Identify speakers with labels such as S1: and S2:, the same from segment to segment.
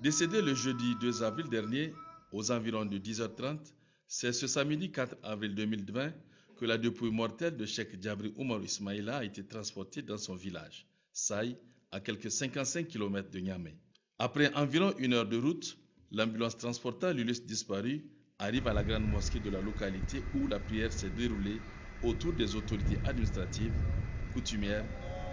S1: Décédé le jeudi 2 avril dernier, aux environs de 10h30, c'est ce samedi 4 avril 2020 que la dépouille mortelle de Cheikh Djabri Oumarou Ismaïla a été transportée dans son village, Saï, à quelques 55 km de Niamey. Après environ 1 heure de route, l'ambulance transportant l'illustre disparu arrive à la grande mosquée de la localité où la prière s'est déroulée autour des autorités administratives, coutumières,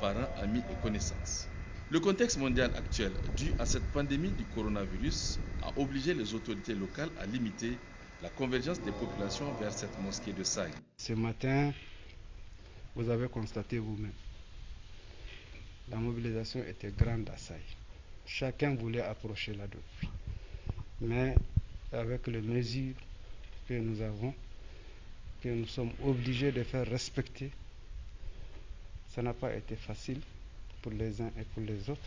S1: parents, amis et connaissances. Le contexte mondial actuel dû à cette pandémie du coronavirus a obligé les autorités locales à limiter la convergence des populations vers cette mosquée de Saï.
S2: Ce matin, vous avez constaté vous-même, la mobilisation était grande à Saï. Chacun voulait approcher la dépouille. Mais avec les mesures que nous avons, que nous sommes obligés de faire respecter, ça n'a pas été facile pour les uns et pour les autres.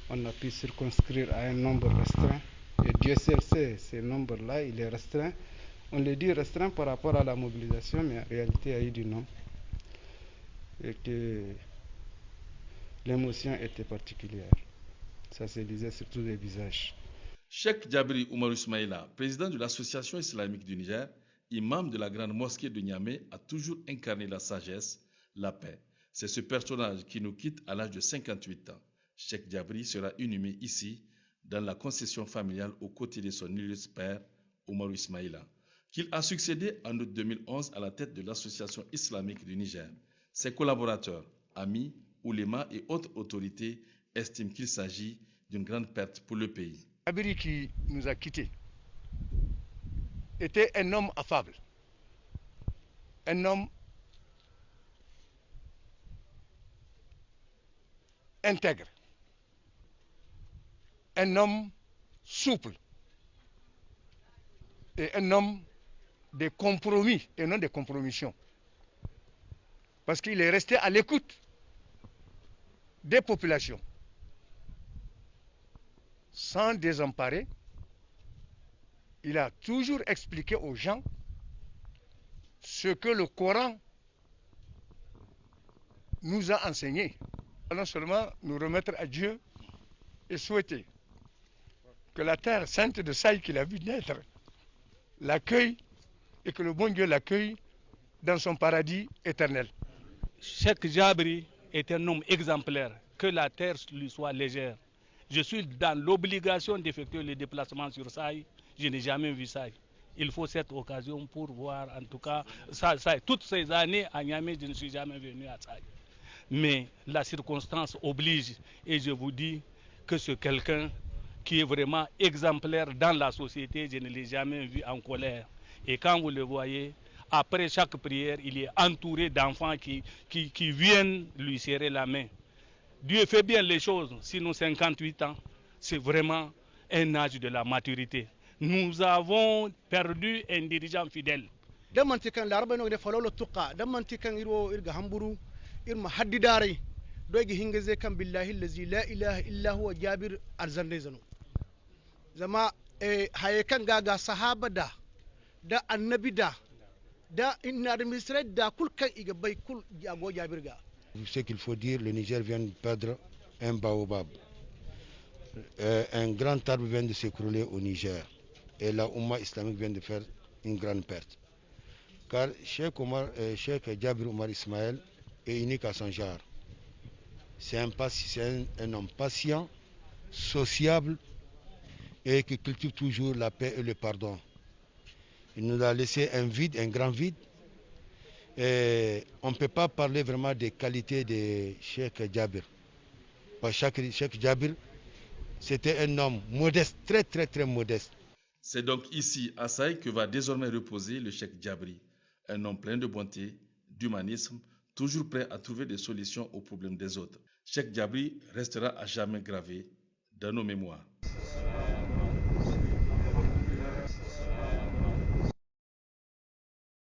S2: On a pu circonscrire à un nombre restreint, et Dieu seul sait, ce nombre-là, il est restreint. On le dit restreint par rapport à la mobilisation, mais en réalité, il y a eu du nombre. Et que l'émotion était particulière. Ça se lisait sur tous les visages.
S1: Cheikh Djabri Oumarou Ismaïla, président de l'Association islamique du Niger, imam de la grande mosquée de Niamey, a toujours incarné la sagesse, la paix. C'est ce personnage qui nous quitte à l'âge de 58 ans. Cheikh Djabri sera inhumé ici, dans la concession familiale, aux côtés de son illustre père, Oumarou Ismaïla, qu'il a succédé en août 2011 à la tête de l'Association islamique du Niger. Ses collaborateurs, amis, oulémas et autres autorités estiment qu'il s'agit d'une grande perte pour le pays.
S3: Djabri qui nous a quittés était un homme affable, un homme intègre, un homme souple et un homme de compromis et non de compromission. Parce qu'il est resté à l'écoute des populations, sans désemparer. Il a toujours expliqué aux gens ce que le Coran nous a enseigné. Non seulement nous remettre à Dieu et souhaiter que la terre sainte de Saï qu'il a vu naître l'accueille et que le bon Dieu l'accueille dans son paradis éternel.
S4: Cheikh Djabri est un homme exemplaire, que la terre lui soit légère. Je suis dans l'obligation d'effectuer les déplacements sur Saï, je n'ai jamais vu Saï. Il faut cette occasion pour voir, en tout cas, Saï. Toutes ces années à Niamey, je ne suis jamais venu à Saï. Mais la circonstance oblige, et je vous dis que c'est quelqu'un qui est vraiment exemplaire dans la société, je ne l'ai jamais vu en colère. Et quand vous le voyez, après chaque prière, il est entouré d'enfants qui viennent lui serrer la main. Dieu fait bien les choses. Sinon, 58 ans, c'est vraiment un âge de la maturité. Nous avons perdu un dirigeant fidèle.
S5: irma haddidarai doyge hingaze kan billahi allazi la ilaha illa huwa jabir arzandezano zama haye kan gaga sahaba da annabi da inna administrer da kul kan iga bay kul jago jabir ga.
S6: Ce qu'il faut dire, le Niger vient de perdre un baobab. Un grand arbre vient de s'écrouler au Niger et la Oumma islamique vient de faire une grande perte. Car Cheikh Djabri Oumarou Ismaïla est unique à son genre. C'est un homme patient, sociable et qui cultive toujours la paix et le pardon. Il nous a laissé un vide, un grand vide. Et on ne peut pas parler vraiment des qualités de Cheikh Djabri. Parce que Cheikh Djabri, c'était un homme modeste, très très très modeste.
S1: C'est donc ici, à Saï, que va désormais reposer le Cheikh Djabri, un homme plein de bonté, d'humanisme, toujours prêt à trouver des solutions aux problèmes des autres. Cheikh Djabri restera à jamais gravé dans nos mémoires.